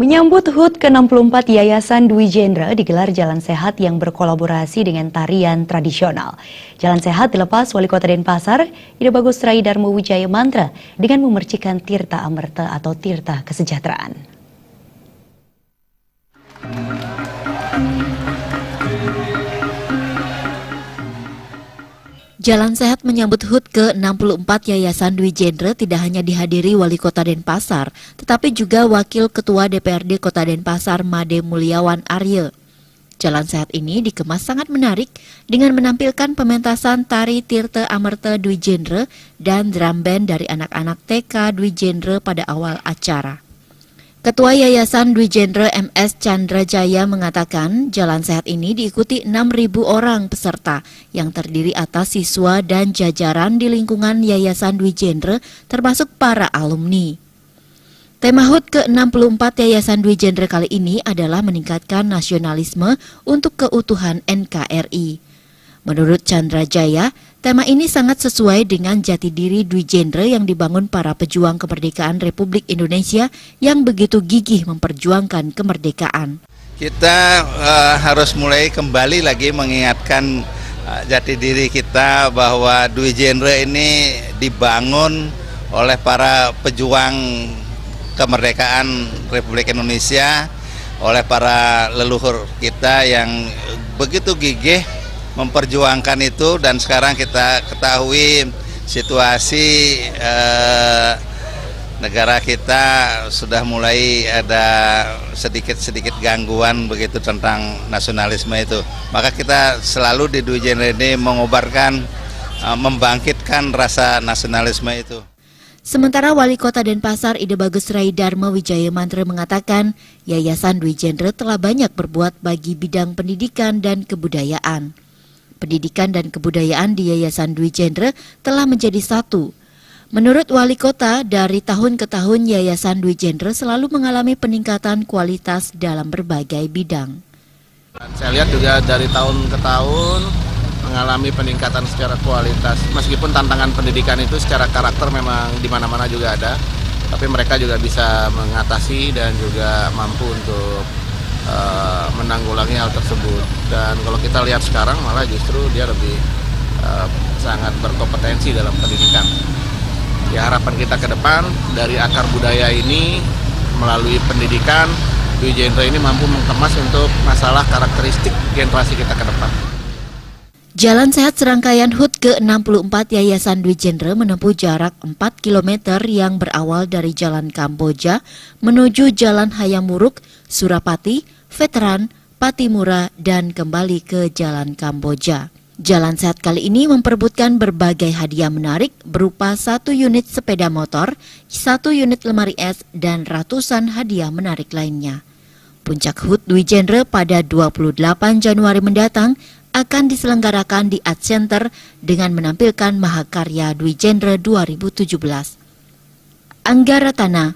Menyambut HUT ke-64 Yayasan Dwi Jendra digelar Jalan Sehat yang berkolaborasi dengan tarian tradisional. Jalan Sehat dilepas Wali Kota Denpasar, Ida Bagus Rai Darmo Wijaya Mantra dengan memercikan Tirta Amerta atau Tirta Kesejahteraan. Jalan Sehat menyambut HUT ke-64 Yayasan Dwi Jendra tidak hanya dihadiri Wali Kota Denpasar, tetapi juga Wakil Ketua DPRD Kota Denpasar Made Mulyawan Arye. Jalan Sehat ini dikemas sangat menarik dengan menampilkan pementasan tari Tirta Amerta Dwi Jendra dan drum band dari anak-anak TK Dwi Jendra pada awal acara. Ketua Yayasan Dwi Jendra MS Chandra Jaya mengatakan Jalan Sehat ini diikuti 6.000 orang peserta yang terdiri atas siswa dan jajaran di lingkungan Yayasan Dwi Jendra termasuk para alumni. Tema HUT ke-64 Yayasan Dwi Jendra kali ini adalah meningkatkan nasionalisme untuk keutuhan NKRI. Menurut Chandra Jaya, tema ini sangat sesuai dengan jati diri Dwi Jendra yang dibangun para pejuang kemerdekaan Republik Indonesia yang begitu gigih memperjuangkan kemerdekaan. Kita harus mulai kembali lagi mengingatkan jati diri kita bahwa Dwi Jendra ini dibangun oleh para pejuang kemerdekaan Republik Indonesia, oleh para leluhur kita yang begitu gigih memperjuangkan itu, dan sekarang kita ketahui situasi negara kita sudah mulai ada sedikit-sedikit gangguan begitu tentang nasionalisme itu. Maka kita selalu di Dwi Jendra ini mengobarkan, membangkitkan rasa nasionalisme itu. Sementara Wali Kota Denpasar Ida Bagus Rai Darmo Wijaya Mantra mengatakan Yayasan Dwi Jendra telah banyak berbuat bagi bidang pendidikan dan kebudayaan. Pendidikan dan kebudayaan di Yayasan Dwi Jendra telah menjadi satu. Menurut Wali Kota, dari tahun ke tahun Yayasan Dwi Jendra selalu mengalami peningkatan kualitas dalam berbagai bidang. Saya lihat juga dari tahun ke tahun mengalami peningkatan secara kualitas. Meskipun tantangan pendidikan itu secara karakter memang di mana-mana juga ada, tapi mereka juga bisa mengatasi dan juga mampu untuk menanggulangi hal tersebut. Dan kalau kita lihat sekarang malah justru dia lebih sangat berkompetensi dalam pendidikan. Ya, harapan kita ke depan dari akar budaya ini melalui pendidikan, Dwi Jendra ini mampu mengemas untuk masalah karakteristik generasi kita ke depan. Jalan Sehat serangkaian HUT ke-64 Yayasan Dwi Jendra menempuh jarak 4 km yang berawal dari Jalan Kamboja menuju Jalan Hayamuruk, Surapati, Veteran, Patimura, dan kembali ke Jalan Kamboja. Jalan Sehat kali ini memperebutkan berbagai hadiah menarik berupa 1 unit sepeda motor, 1 unit lemari es, dan ratusan hadiah menarik lainnya. Puncak HUT Dwi Jendra pada 28 Januari mendatang akan diselenggarakan di Art Center dengan menampilkan Mahakarya Dwi Jendra 2017. Angga Ratana,